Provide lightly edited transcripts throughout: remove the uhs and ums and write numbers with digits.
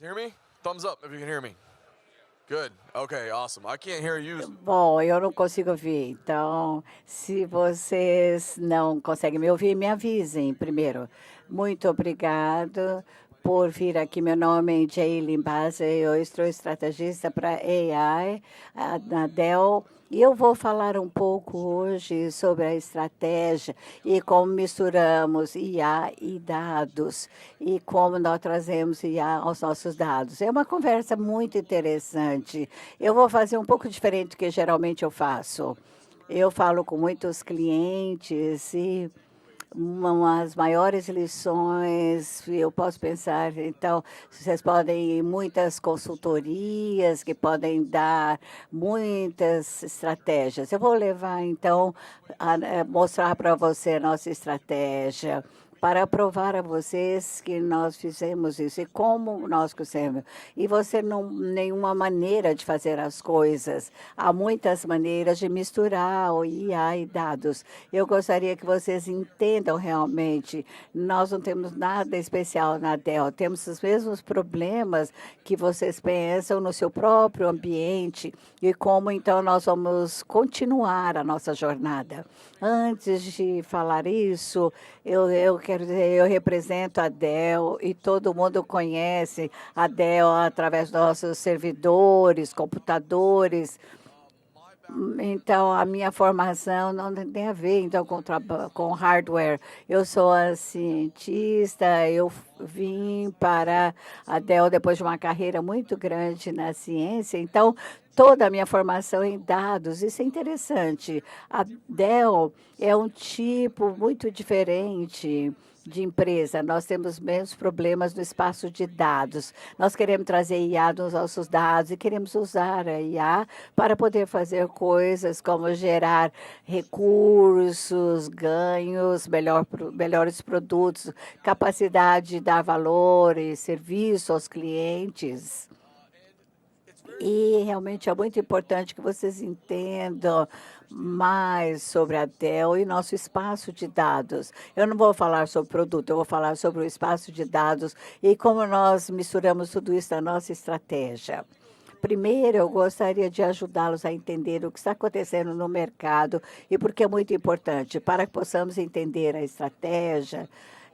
Hear me? Thumbs up if you can hear me. Good. Okay, awesome. I can't hear you. Bom, eu não consigo ouvir, então, se vocês não conseguem me ouvir, me avisem primeiro. Muito obrigado por vir aqui. Meu nome é Jaylin Baza, eu estou estrategista para AI na Dell. E eu vou falar um pouco hoje sobre a estratégia e como misturamos IA e dados e como nós trazemos IA aos nossos dados. É uma conversa muito interessante. Eu vou fazer um pouco diferente do que geralmente eu faço. Eu falo com muitos clientes e uma das maiores lições, eu posso pensar, então, vocês podem ir muitas consultorias que podem dar muitas estratégias. Eu vou levar, então, mostrar para você a nossa estratégia para provar a vocês que nós fizemos isso e como nós fizemos. E você não nenhuma maneira de fazer as coisas. Há muitas maneiras de misturar o IA e dados. Eu gostaria que vocês entendam realmente. Nós não temos nada especial na Dell. Temos os mesmos problemas que vocês pensam no seu próprio ambiente e como então nós vamos continuar a nossa jornada. Antes de falar isso, eu quero dizer, eu represento a Dell e todo mundo conhece a Dell através dos nossos servidores, computadores. Então, a minha formação não tem a ver então com hardware. Eu sou a cientista, eu vim para a Dell depois de uma carreira muito grande na ciência. Então, toda a minha formação em dados, isso é interessante. A Dell é um tipo muito diferente de empresa. Nós temos os mesmos problemas no espaço de dados. Nós queremos trazer IA nos nossos dados e queremos usar a IA para poder fazer coisas como gerar recursos, ganhos, melhores produtos, capacidade de dar valor e serviço aos clientes. E realmente é muito importante que vocês entendam mais sobre a Dell e nosso espaço de dados. Eu não vou falar sobre produto, eu vou falar sobre o espaço de dados e como nós misturamos tudo isso na nossa estratégia. Primeiro, eu gostaria de ajudá-los a entender o que está acontecendo no mercado e por que é muito importante, para que possamos entender a estratégia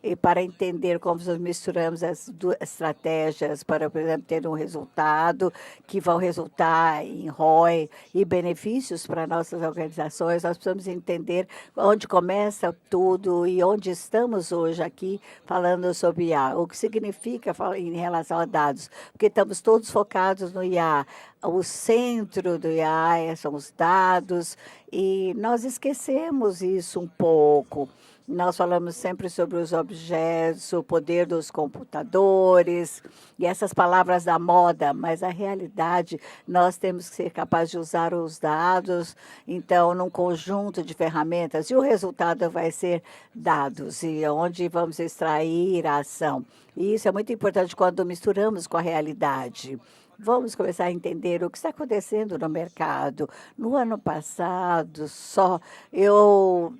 e para entender como nós misturamos as duas estratégias para, por exemplo, ter um resultado que vão resultar em ROI e benefícios para nossas organizações, nós precisamos entender onde começa tudo e onde estamos hoje aqui falando sobre IA, o que significa em relação a dados, porque estamos todos focados no IA. O centro do IA são os dados e nós esquecemos isso um pouco. Nós falamos sempre sobre os objetos, o poder dos computadores e essas palavras da moda, mas a realidade, nós temos que ser capazes de usar os dados, então, num conjunto de ferramentas, e o resultado vai ser dados, e onde vamos extrair a ação. E isso é muito importante quando misturamos com a realidade. Vamos começar a entender o que está acontecendo no mercado. No ano passado, só eu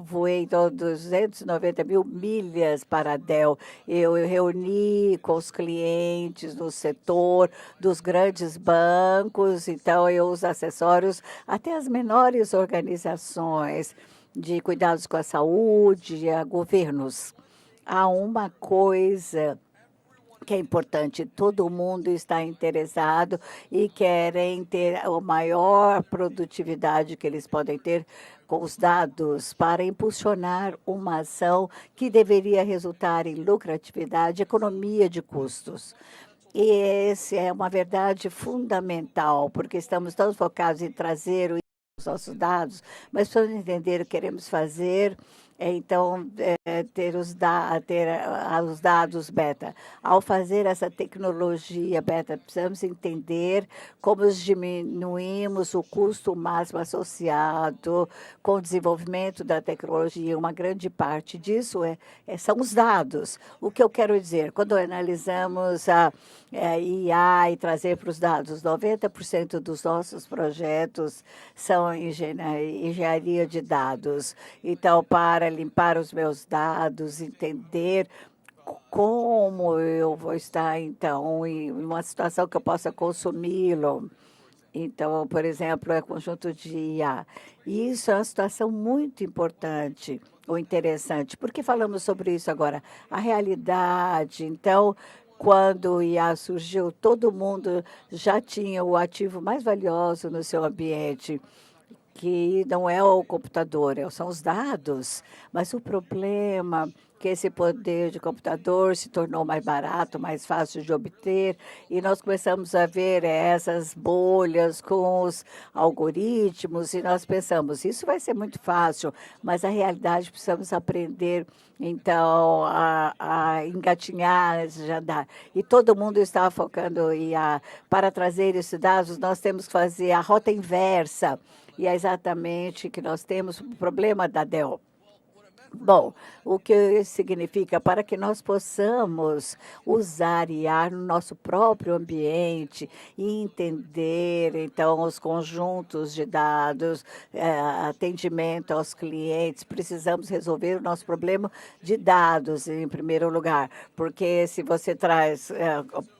voei 290 mil milhas para a Dell. Eu reuni com os clientes do setor dos grandes bancos, então eu uso acessórios até as menores organizações de cuidados com a saúde, a governos. Há uma coisa que é importante, todo mundo está interessado e querem ter a maior produtividade que eles podem ter com os dados para impulsionar uma ação que deveria resultar em lucratividade, economia de custos. E essa é uma verdade fundamental, porque estamos tão focados em trazer os nossos dados, mas precisamos entender o que queremos fazer então, ter os dados beta. Ao fazer essa tecnologia beta, precisamos entender como diminuímos o custo máximo associado com o desenvolvimento da tecnologia. Uma grande parte disso são os dados. O que eu quero dizer, quando analisamos a IA e trazer para os dados, 90% dos nossos projetos são engenharia de dados. Então, para limpar os meus dados, entender como eu vou estar, então, em uma situação que eu possa consumi-lo. Então, por exemplo, é conjunto de IA. E isso é uma situação muito importante ou interessante. Por que falamos sobre isso agora? A realidade. Então, quando o IA surgiu, todo mundo já tinha o ativo mais valioso no seu ambiente, que não é o computador, são os dados. Mas o problema é que esse poder de computador se tornou mais barato, mais fácil de obter, e nós começamos a ver essas bolhas com os algoritmos, e nós pensamos, isso vai ser muito fácil, mas a realidade precisamos aprender, então, a engatinhar, já dá. E todo mundo está focando para trazer esses dados, nós temos que fazer a rota inversa, e é exatamente que nós temos o problema da Dell. Bom, o que isso significa para que nós possamos usar IA no nosso próprio ambiente e entender, então, os conjuntos de dados, atendimento aos clientes, precisamos resolver o nosso problema de dados, em primeiro lugar, porque se você traz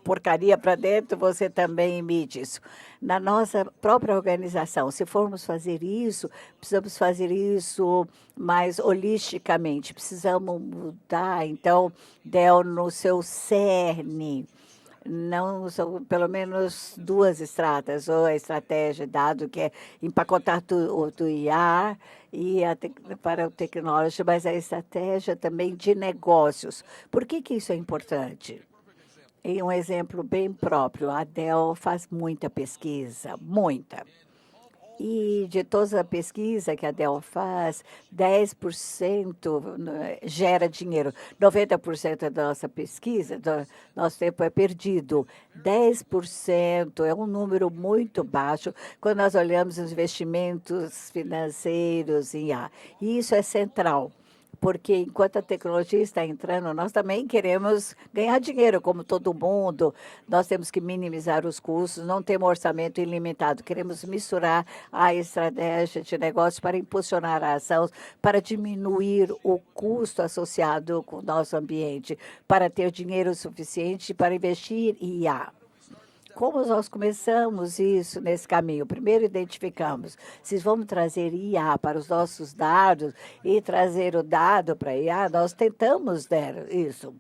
porcaria para dentro, você também emite isso. Na nossa própria organização, se formos fazer isso, precisamos fazer isso mais holisticamente. Precisamos mudar, então, Dell no seu cerne. Não são pelo menos duas estradas, ou a estratégia de dado, que é empacotar do IA e para o tecnológico, mas a estratégia também de negócios. Por que isso é importante? E um exemplo bem próprio, a Dell faz muita pesquisa, muita. E de toda a pesquisa que a Dell faz, 10% gera dinheiro. 90% da nossa pesquisa, do nosso tempo é perdido. 10% é um número muito baixo quando nós olhamos os investimentos financeiros em IA. E isso é central, porque enquanto a tecnologia está entrando, nós também queremos ganhar dinheiro, como todo mundo. Nós temos que minimizar os custos, não temos orçamento ilimitado. Queremos misturar a estratégia de negócio para impulsionar a ação, para diminuir o custo associado com o nosso ambiente, para ter dinheiro suficiente para investir em IA. Como nós começamos isso nesse caminho? Primeiro, identificamos se vamos trazer IA para os nossos dados e trazer o dado para IA, nós tentamos isso.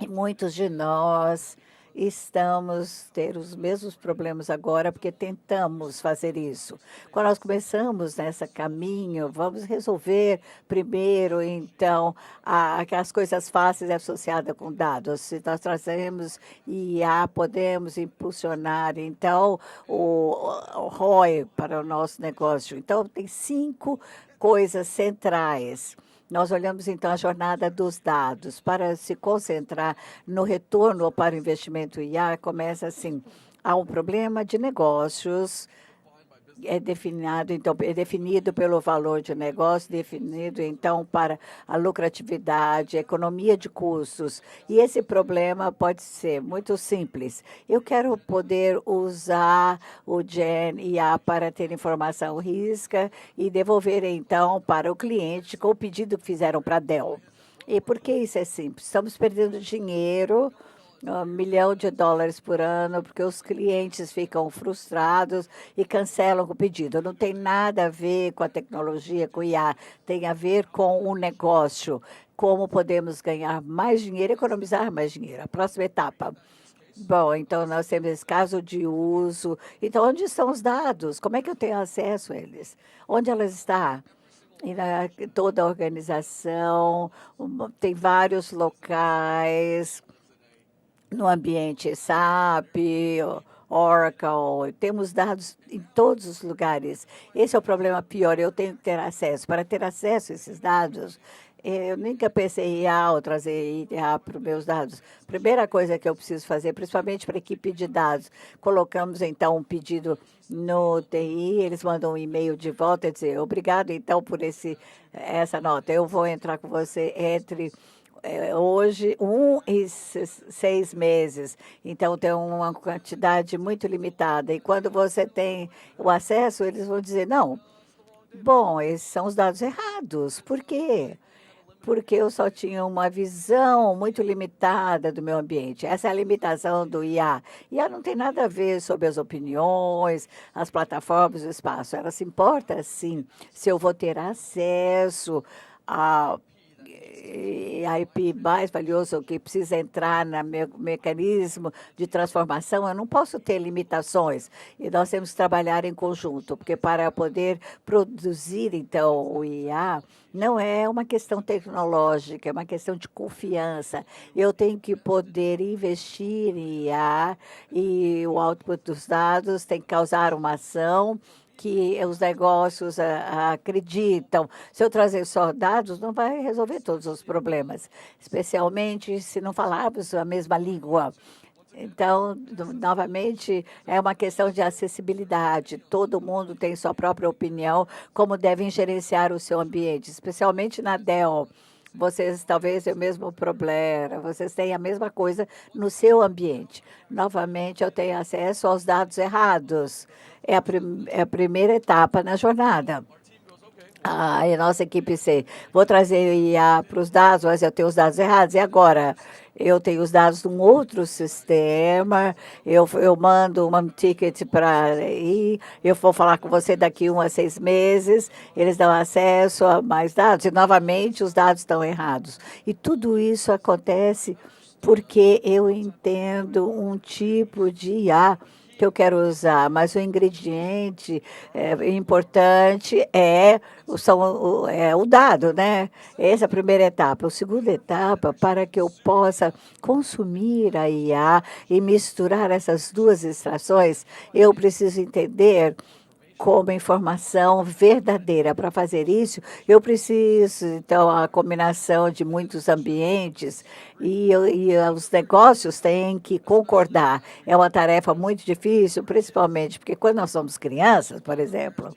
E muitos de nós estamos ter os mesmos problemas agora porque tentamos fazer isso. Quando nós começamos nesse caminho, vamos resolver primeiro, então, as coisas fáceis associadas com dados. Se nós trazemos IA, podemos impulsionar, então, o ROI para o nosso negócio. Então, tem 5 coisas centrais. Nós olhamos, então, a jornada dos dados. Para se concentrar no retorno ou para o investimento IA, começa assim, há um problema de negócios, é definido pelo valor de negócio, definido, então, para a lucratividade, a economia de custos. E esse problema pode ser muito simples. Eu quero poder usar o Gen IA para ter informação risca e devolver, então, para o cliente com o pedido que fizeram para a Dell. E por que isso é simples? Estamos perdendo dinheiro, $1 milhão por ano, porque os clientes ficam frustrados e cancelam o pedido. Não tem nada a ver com a tecnologia, com o IA, tem a ver com o negócio. Como podemos ganhar mais dinheiro, economizar mais dinheiro. A próxima etapa. Bom, então nós temos esse caso de uso. Então, onde estão os dados? Como é que eu tenho acesso a eles? Onde elas estão? E toda a organização, tem vários locais no ambiente SAP, Oracle, temos dados em todos os lugares. Esse é o problema pior, eu tenho que ter acesso. Para ter acesso a esses dados, eu nunca pensei em IA ou trazer IA para os meus dados. Primeira coisa que eu preciso fazer, principalmente para a equipe de dados, colocamos então um pedido no TI, eles mandam um e-mail de volta e dizer, obrigado então por essa nota, eu vou entrar com você entre hoje 1 e 6 meses, então tem uma quantidade muito limitada. E quando você tem o acesso, eles vão dizer, não, bom, esses são os dados errados. Por quê? porque eu só tinha uma visão muito limitada do meu ambiente. Essa é a limitação do IA. IA não tem nada a ver sobre as opiniões, as plataformas, o espaço. Ela se importa, sim, se eu vou ter acesso a IP mais valioso que precisa entrar no meu mecanismo de transformação, eu não posso ter limitações. E nós temos que trabalhar em conjunto, porque para poder produzir, então, o IA, não é uma questão tecnológica, é uma questão de confiança. Eu tenho que poder investir em IA e o output dos dados tem que causar uma ação que os negócios acreditam. Se eu trazer só dados, não vai resolver todos os problemas, especialmente se não falarmos a mesma língua. Então, novamente, é uma questão de acessibilidade. Todo mundo tem sua própria opinião, como devem gerenciar o seu ambiente, especialmente na Dell. Vocês talvez tenham o mesmo problema, vocês têm a mesma coisa no seu ambiente. Novamente, eu tenho acesso aos dados errados. É a primeira etapa na jornada. A nossa equipe C, vou trazer o IA para os dados, mas eu tenho os dados errados. E agora? Eu tenho os dados de um outro sistema, eu mando um ticket para ir, eu vou falar com você daqui 1 a 6 meses, eles dão acesso a mais dados, e novamente os dados estão errados. E tudo isso acontece porque eu entendo um tipo de IA que eu quero usar, mas o ingrediente importante é o dado, né? Essa é a primeira etapa. A segunda etapa, para que eu possa consumir a IA e misturar essas duas extrações, eu preciso entender como informação verdadeira. Para fazer isso, eu preciso, então, a combinação de muitos ambientes e os negócios têm que concordar. É uma tarefa muito difícil, principalmente porque quando nós somos crianças, por exemplo,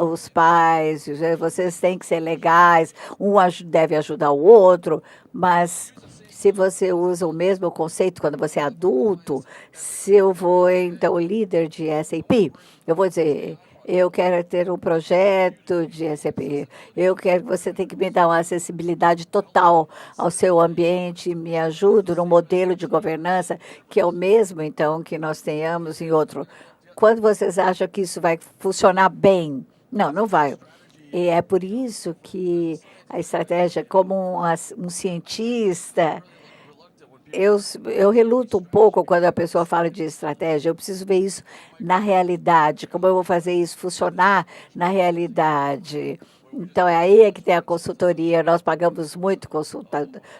os pais, vocês têm que ser legais, deve ajudar o outro, mas se você usa o mesmo conceito quando você é adulto, se eu vou, então, líder de SAP, eu vou dizer, eu quero ter um projeto de SAP, você tem que me dar uma acessibilidade total ao seu ambiente, me ajuda no modelo de governança, que é o mesmo, então, que nós tenhamos em outro. Quando vocês acham que isso vai funcionar bem? Não, não vai. E é por isso que a estratégia, como um cientista, eu reluto um pouco quando a pessoa fala de estratégia. Eu preciso ver isso na realidade, como eu vou fazer isso funcionar na realidade. Então, é aí que tem a consultoria. Nós pagamos muito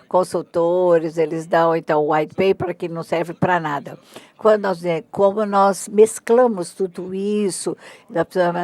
consultores, eles dão, então, o white paper que não serve para nada. Como nós mesclamos tudo isso,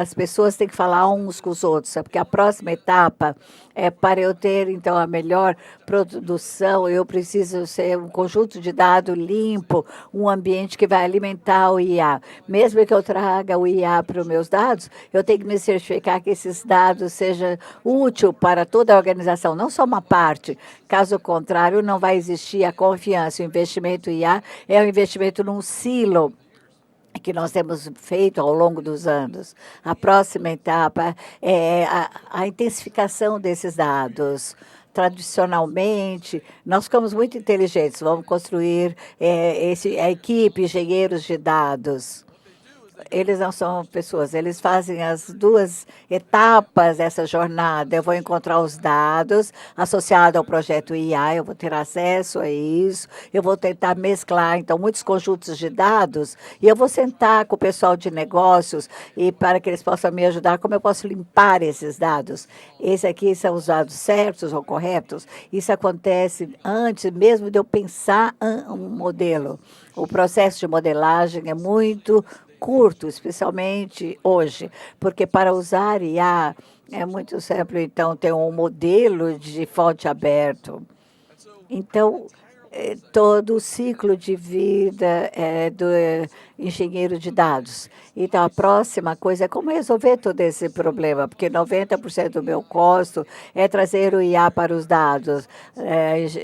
as pessoas têm que falar uns com os outros, porque a próxima etapa é para eu ter, então, a melhor produção, eu preciso ser um conjunto de dados limpo, um ambiente que vai alimentar o IA. Mesmo que eu traga o IA para os meus dados, eu tenho que me certificar que esses dados sejam úteis para toda a organização, não só uma parte. Caso contrário, não vai existir a confiança. O investimento IA é um investimento num silo que nós temos feito ao longo dos anos. A próxima etapa é a intensificação desses dados. Tradicionalmente, nós ficamos muito inteligentes, vamos construir a equipe, engenheiros de dados. Eles não são pessoas, eles fazem as duas etapas dessa jornada. Eu vou encontrar os dados associados ao projeto IA, eu vou ter acesso a isso, eu vou tentar mesclar, então, muitos conjuntos de dados, e eu vou sentar com o pessoal de negócios e para que eles possam me ajudar, como eu posso limpar esses dados. Esses aqui são os dados certos ou corretos. Isso acontece antes mesmo de eu pensar um modelo. O processo de modelagem é muito curto, especialmente hoje, porque para usar IA é muito simples, então, ter um modelo de fonte aberto. Então, todo o ciclo de vida do engenheiro de dados. Então, a próxima coisa é como resolver todo esse problema, porque 90% do meu custo é trazer o IA para os dados,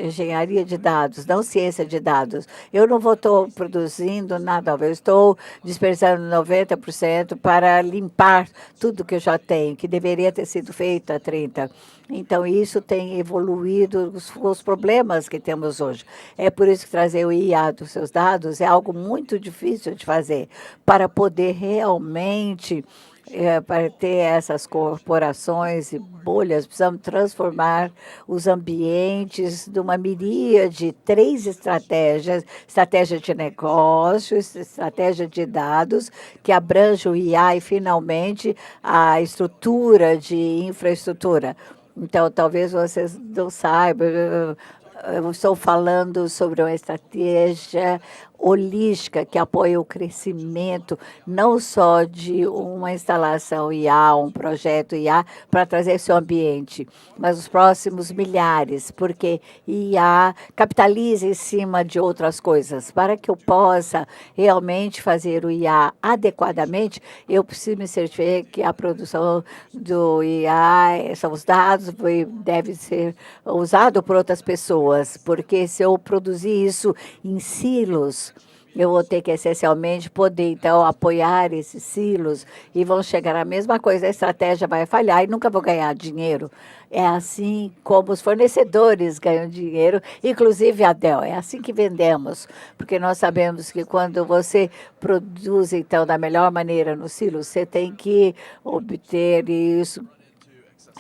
engenharia de dados, não ciência de dados. Eu não vou estar produzindo nada, eu estou dispersando 90% para limpar tudo que eu já tenho, que deveria ter sido feito há 30. Então, isso tem evoluído os problemas que temos hoje. É por isso que trazer o IA dos seus dados é algo muito difícil de fazer, para poder realmente, para ter essas corporações e bolhas, precisamos transformar os ambientes de uma miríade, 3 estratégias: estratégia de negócios, estratégia de dados, que abrange o IA e, finalmente, a estrutura de infraestrutura. Então, talvez vocês não saibam, eu estou falando sobre uma estratégia holística que apoia o crescimento, não só de uma instalação IA, um projeto IA, para trazer seu ambiente, mas os próximos milhares, porque IA capitaliza em cima de outras coisas. Para que eu possa realmente fazer o IA adequadamente, eu preciso me certificar que a produção do IA, são os dados, deve ser usado por outras pessoas, porque se eu produzir isso em silos, eu vou ter que essencialmente poder, então, apoiar esses silos e vão chegar à mesma coisa. A estratégia vai falhar e nunca vou ganhar dinheiro. É assim como os fornecedores ganham dinheiro, inclusive a Dell. É assim que vendemos, porque nós sabemos que quando você produz, então, da melhor maneira no silo, você tem que obter isso.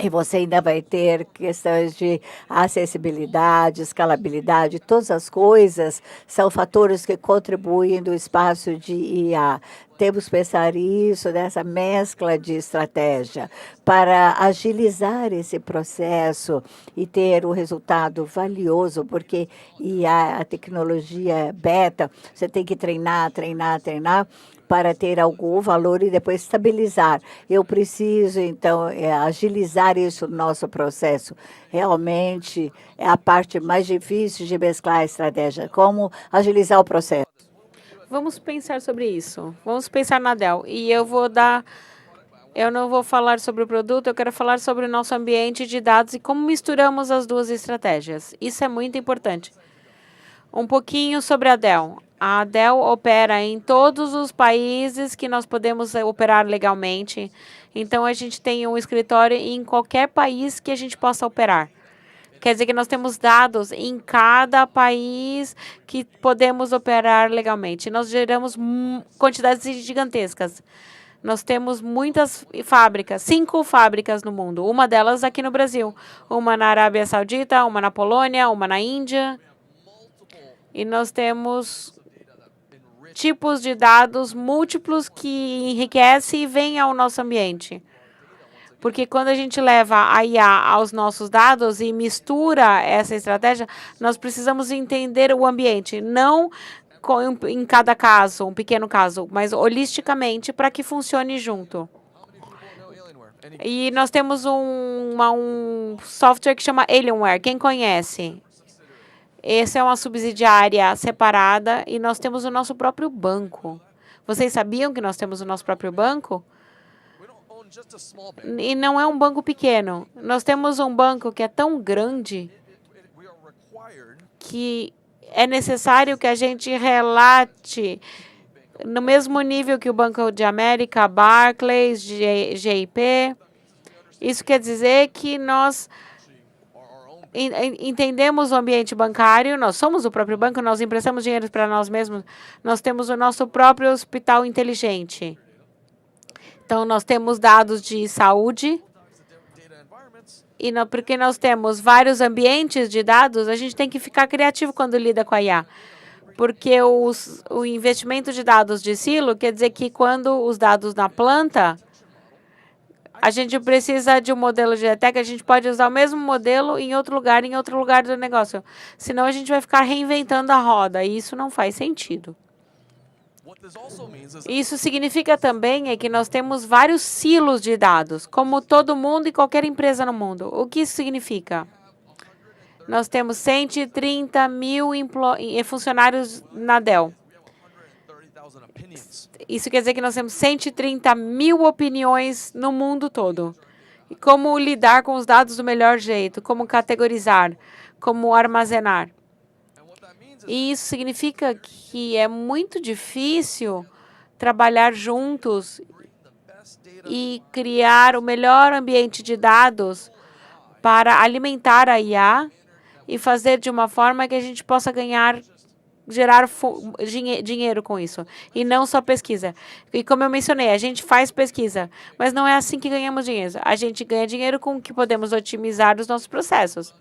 E você ainda vai ter questões de acessibilidade, escalabilidade, todas as coisas são fatores que contribuem do espaço de IA. Temos que pensar isso nessa mescla de estratégia para agilizar esse processo e ter um resultado valioso, porque IA, a tecnologia beta, você tem que treinar, treinar, treinar, para ter algum valor e depois estabilizar. Eu preciso, então, agilizar isso no nosso processo. Realmente é a parte mais difícil de mesclar a estratégia. Como agilizar o processo? Vamos pensar sobre isso. Vamos pensar na Dell. E eu não vou falar sobre o produto, eu quero falar sobre o nosso ambiente de dados e como misturamos as duas estratégias. Isso é muito importante. Um pouquinho sobre a Dell. A Dell opera em todos os países que nós podemos operar legalmente. Então, a gente tem um escritório em qualquer país que a gente possa operar. Quer dizer que nós temos dados em cada país que podemos operar legalmente. Nós geramos quantidades gigantescas. Nós temos muitas fábricas, 5 fábricas no mundo. Uma delas aqui no Brasil. Uma na Arábia Saudita, uma na Polônia, uma na Índia. E nós temos tipos de dados múltiplos que enriquecem e vêm ao nosso ambiente. Porque quando a gente leva a IA aos nossos dados e mistura essa estratégia, nós precisamos entender o ambiente, não em cada caso, um pequeno caso, mas holisticamente para que funcione junto. E nós temos um software que chama Alienware. Quem conhece? Essa é uma subsidiária separada e nós temos o nosso próprio banco. Vocês sabiam que nós temos o nosso próprio banco? E não é um banco pequeno. Nós temos um banco que é tão grande que é necessário que a gente relate no mesmo nível que o Banco de América, Barclays, GIP. Isso quer dizer que nós entendemos o ambiente bancário, nós somos o próprio banco, nós emprestamos dinheiro para nós mesmos, nós temos o nosso próprio hospital inteligente. Então, nós temos dados de saúde, e porque nós temos vários ambientes de dados, a gente tem que ficar criativo quando lida com a IA. Porque o investimento de dados de silo quer dizer que quando os dados na planta, a gente precisa de um modelo de ETEC, a gente pode usar o mesmo modelo em outro lugar do negócio. Senão, a gente vai ficar reinventando a roda, e isso não faz sentido. Isso significa também que nós temos vários silos de dados, como todo mundo e qualquer empresa no mundo. O que isso significa? Nós temos 130 mil funcionários na Dell. Isso quer dizer que nós temos 130 mil opiniões no mundo todo. E como lidar com os dados do melhor jeito, como categorizar, como armazenar. E isso significa que é muito difícil trabalhar juntos e criar o melhor ambiente de dados para alimentar a IA e fazer de uma forma que a gente possa gerar dinheiro com isso, e não só pesquisa. E como eu mencionei, a gente faz pesquisa, mas não é assim que ganhamos dinheiro. A gente ganha dinheiro com o que podemos otimizar os nossos processos.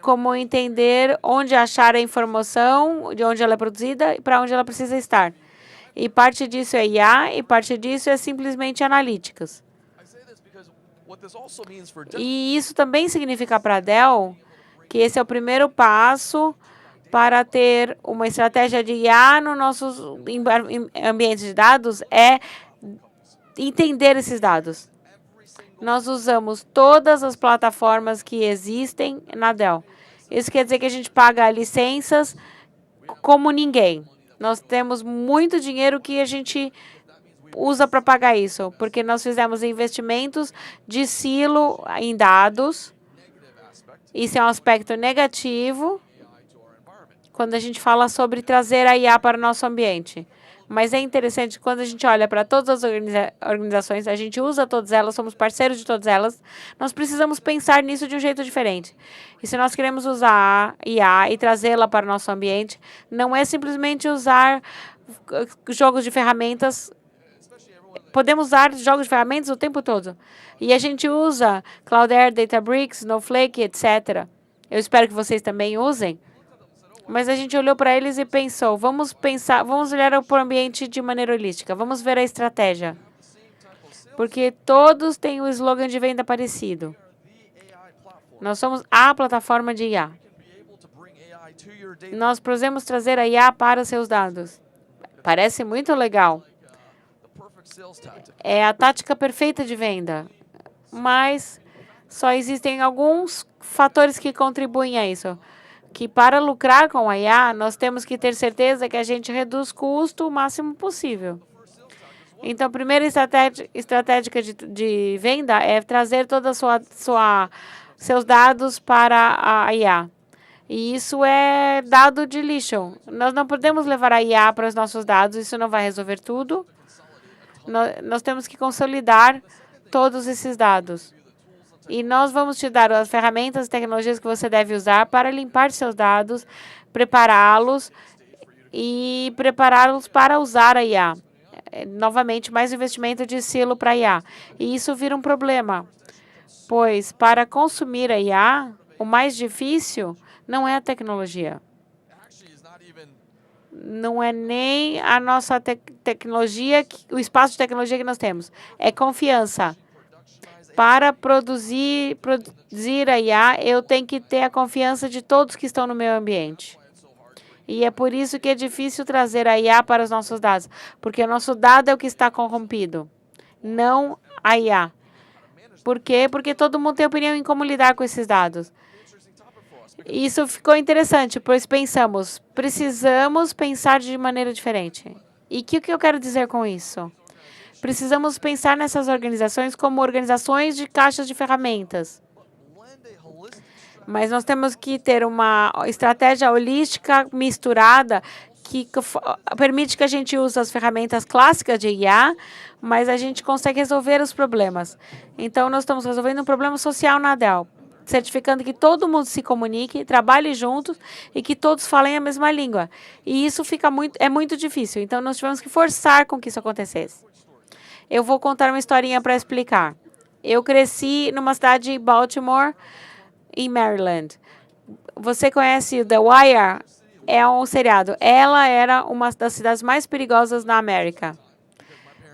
Como entender onde achar a informação, de onde ela é produzida e para onde ela precisa estar. E parte disso é IA e parte disso é simplesmente analíticas. E isso também significa para a Dell que esse é o primeiro passo para ter uma estratégia de IA nos nossos ambientes de dados, é entender esses dados. Nós usamos todas as plataformas que existem na Dell. Isso quer dizer que a gente paga licenças como ninguém. Nós temos muito dinheiro que a gente usa para pagar isso, porque nós fizemos investimentos de silo em dados. Isso é um aspecto negativo quando a gente fala sobre trazer a IA para o nosso ambiente. Mas é interessante, quando a gente olha para todas as organizações, a gente usa todas elas, somos parceiros de todas elas, nós precisamos pensar nisso de um jeito diferente. E se nós queremos usar a IA e trazê-la para o nosso ambiente, não é simplesmente usar jogos de ferramentas. Podemos usar jogos de ferramentas o tempo todo. E a gente usa Cloudera, Databricks, Snowflake, etc. Eu espero que vocês também usem. Mas a gente olhou para eles e pensou, vamos olhar para o ambiente de maneira holística, vamos ver a estratégia. Porque todos têm o slogan de venda parecido. Nós somos a plataforma de IA. Nós podemos trazer a IA para seus dados. Parece muito legal. É a tática perfeita de venda. Mas só existem alguns fatores que contribuem a isso. Que para lucrar com a IA, nós temos que ter certeza que a gente reduz custo o máximo possível. Então, a primeira estratégia de venda é trazer todos seus dados para a IA. E isso é dado de lixo. Nós não podemos levar a IA para os nossos dados, isso não vai resolver tudo. Nós temos que consolidar todos esses dados. E nós vamos te dar as ferramentas e tecnologias que você deve usar para limpar seus dados, prepará-los e prepará-los para usar a IA. Novamente, mais investimento de silo para a IA. E isso vira um problema, pois para consumir a IA, o mais difícil não é a tecnologia. Não é nem a nossa tecnologia, o espaço de tecnologia que nós temos. É confiança. Para produzir a IA, eu tenho que ter a confiança de todos que estão no meu ambiente. E é por isso que é difícil trazer a IA para os nossos dados, porque o nosso dado é o que está corrompido, não a IA. Por quê? Porque todo mundo tem opinião em como lidar com esses dados. Isso ficou interessante, pois precisamos pensar de maneira diferente. E o que eu quero dizer com isso? Precisamos pensar nessas organizações como organizações de caixas de ferramentas. Mas nós temos que ter uma estratégia holística misturada que permite que a gente use as ferramentas clássicas de IA, mas a gente consegue resolver os problemas. Então, nós estamos resolvendo um problema social na Dell, certificando que todo mundo se comunique, trabalhe juntos e que todos falem a mesma língua. E isso é muito difícil. Então, nós tivemos que forçar com que isso acontecesse. Eu vou contar uma historinha para explicar. Eu cresci numa cidade de Baltimore, em Maryland. Você conhece The Wire? É um seriado. Ela era uma das cidades mais perigosas na América.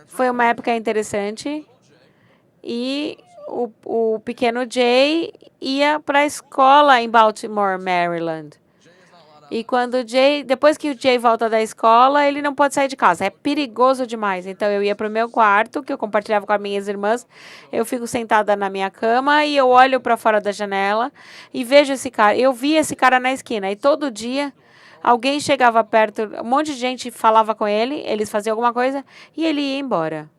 Foi uma época interessante. E o pequeno Jay ia para a escola em Baltimore, Maryland. E depois que o Jay volta da escola, ele não pode sair de casa. É perigoso demais. Então, eu ia para o meu quarto, que eu compartilhava com as minhas irmãs. Eu fico sentada na minha cama e eu olho para fora da janela e vejo esse cara. Eu vi esse cara na esquina. E todo dia, alguém chegava perto, um monte de gente falava com ele, eles faziam alguma coisa e ele ia embora.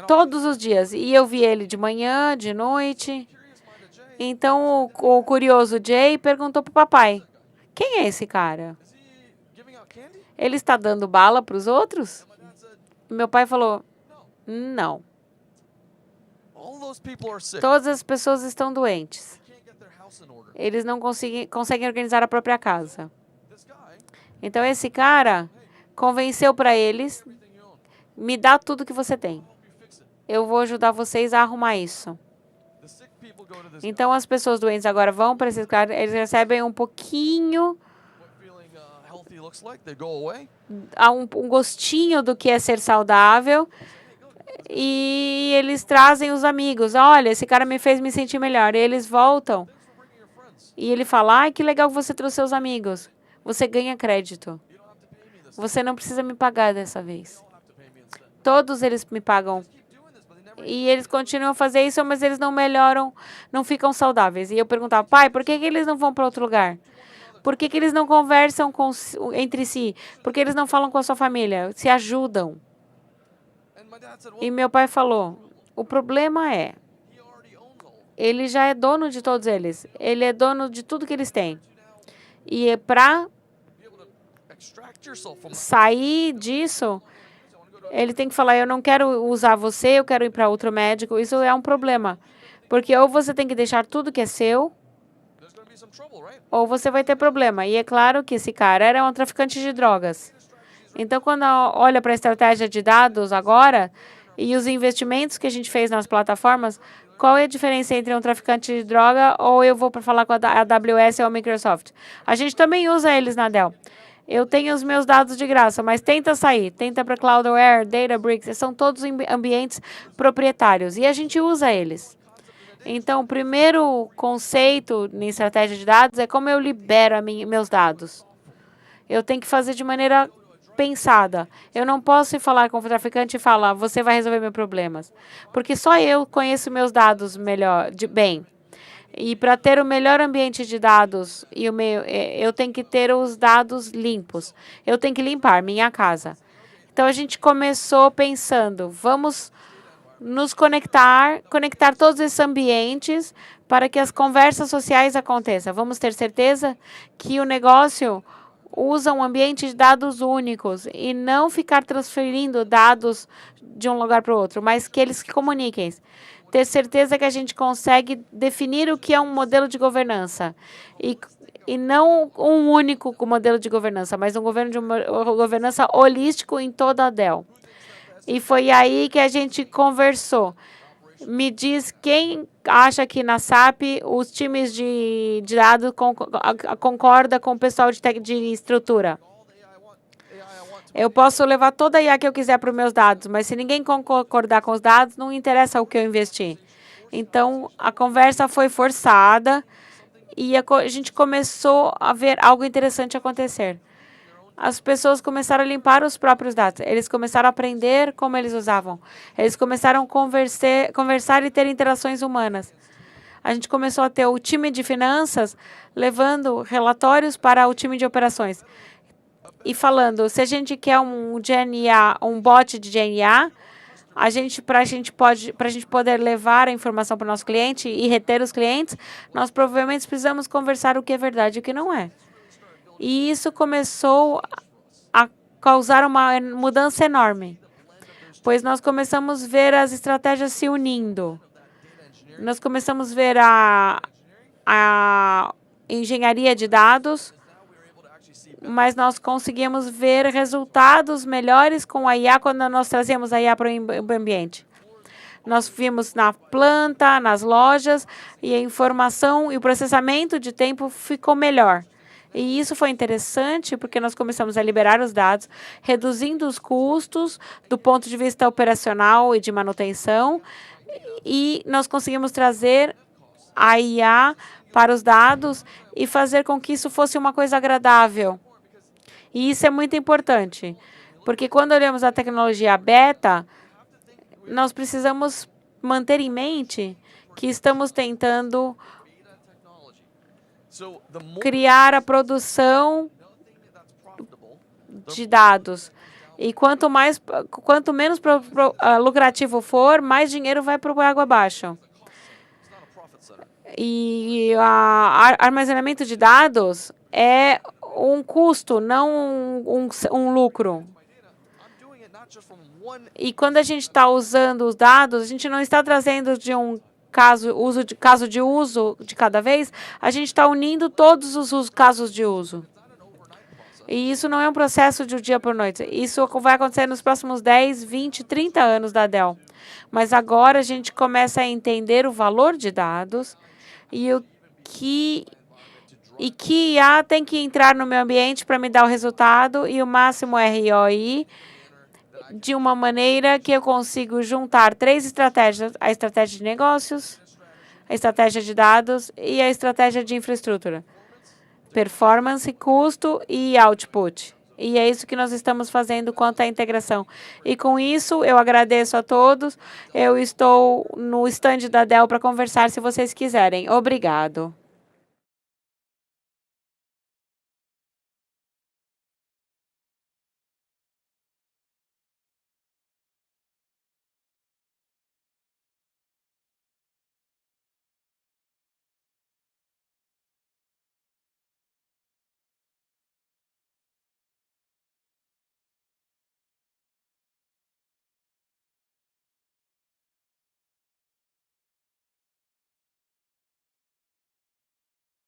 Todos os dias. E eu vi ele de manhã, de noite. Então, o curioso Jay perguntou para o papai, quem é esse cara? Ele está dando bala para os outros? E meu pai falou, não. All those people are sick. Todas as pessoas estão doentes. Can't get their house in order. Eles não conseguem organizar a própria casa. This guy, Então, esse cara convenceu para eles, everything you own, me dá tudo que você tem. help you fix it. Eu vou ajudar vocês a arrumar isso. The sick people go to this Então, as pessoas doentes agora vão para esse cara, eles recebem um pouquinho, what feeling healthy looks like. They go away. um gostinho do que é ser saudável. E eles trazem os amigos. Olha, esse cara me fez me sentir melhor. E eles voltam. Thanks for bringing your friends. E ele fala, ai, que legal que você trouxe seus amigos. Você ganha crédito. You don't have to pay me this. Você não precisa me pagar dessa vez. You don't have to pay me instead. Todos eles me pagam. Keep doing this, but they never. E eles continuam a fazer isso, mas eles não melhoram, não ficam saudáveis. E eu perguntava, pai, por que eles não vão para outro lugar? Por que eles não conversam entre si? Por que eles não falam com a sua família? Se ajudam. And my dad said, E well, meu pai falou, o problema é, he already owns all. ele já é dono de todos eles. Ele é dono de tudo que eles têm. E para Be able to extract yourself from. sair disso, ele tem que falar, eu não quero usar você, eu quero ir para outro médico. Isso é um problema. Porque ou você tem que deixar tudo que é seu, There's going to be some trouble, right? ou você vai ter problema. E é claro que esse cara era um traficante de drogas. Então, quando olha para a estratégia de dados agora e os investimentos que a gente fez nas plataformas, qual é a diferença entre um traficante de droga ou eu vou para falar com a AWS ou a Microsoft? A gente também usa eles na Dell. Eu tenho os meus dados de graça, mas tenta sair. Tenta para Cloudware, Databricks, são todos ambientes proprietários e a gente usa eles. Então, o primeiro conceito em estratégia de dados é como eu libero meus dados. Eu tenho que fazer de maneira pensada. Eu não posso ir falar com o traficante e falar, você vai resolver meus problemas. Porque só eu conheço meus dados bem. E para ter o melhor ambiente de dados, eu tenho que ter os dados limpos. Eu tenho que limpar minha casa. Então, a gente começou pensando, vamos nos conectar todos esses ambientes para que as conversas sociais aconteçam. Vamos ter certeza que o negócio usa um ambiente de dados únicos e não ficar transferindo dados de um lugar para o outro, mas que eles se comuniquem. Ter certeza que a gente consegue definir o que é um modelo de governança e não um único modelo de governança, mas um governo de uma governança holístico em toda a Dell. E foi aí que a gente conversou. Me diz quem acha que na SAP os times de dados concordam com o pessoal de estrutura. Eu posso levar toda a IA que eu quiser para os meus dados, mas se ninguém concordar com os dados, não interessa o que eu investi. Então, a conversa foi forçada e a gente começou a ver algo interessante acontecer. As pessoas começaram a limpar os próprios dados. Eles começaram a aprender como eles usavam. Eles começaram a conversar e ter interações humanas. A gente começou a ter o time de finanças levando relatórios para o time de operações. E falando, se a gente quer um GNA, um bot de GNA, para a gente poder levar a informação para o nosso cliente e reter os clientes, nós provavelmente precisamos conversar o que é verdade e o que não é. E isso começou a causar uma mudança enorme, pois nós começamos a ver as estratégias se unindo. Nós começamos a ver a engenharia de dados, mas nós conseguimos ver resultados melhores com a IA quando nós trazíamos a IA para o ambiente. Nós vimos na planta, nas lojas, e a informação e o processamento de tempo ficou melhor. E isso foi interessante porque nós começamos a liberar os dados, reduzindo os custos do ponto de vista operacional e de manutenção, e nós conseguimos trazer a IA para os dados e fazer com que isso fosse uma coisa agradável. E isso é muito importante, porque quando olhamos a tecnologia beta, nós precisamos manter em mente que estamos tentando criar a produção de dados. E quanto menos lucrativo for, mais dinheiro vai para o água abaixo. E armazenamento de dados é um custo, não um lucro. E quando a gente está usando os dados, a gente não está trazendo de um caso de uso de cada vez, a gente está unindo todos os casos de uso. E isso não é um processo de um dia por noite. Isso vai acontecer nos próximos 10, 20, 30 anos da Dell. Mas agora a gente começa a entender o valor de dados e o que IA tem que entrar no meu ambiente para me dar o resultado e o máximo ROI de uma maneira que eu consigo juntar 3 estratégias: a estratégia de negócios, a estratégia de dados e a estratégia de infraestrutura. Performance, custo e output. E é isso que nós estamos fazendo quanto à integração. E com isso, eu agradeço a todos. Eu estou no stand da Dell para conversar se vocês quiserem. Obrigado.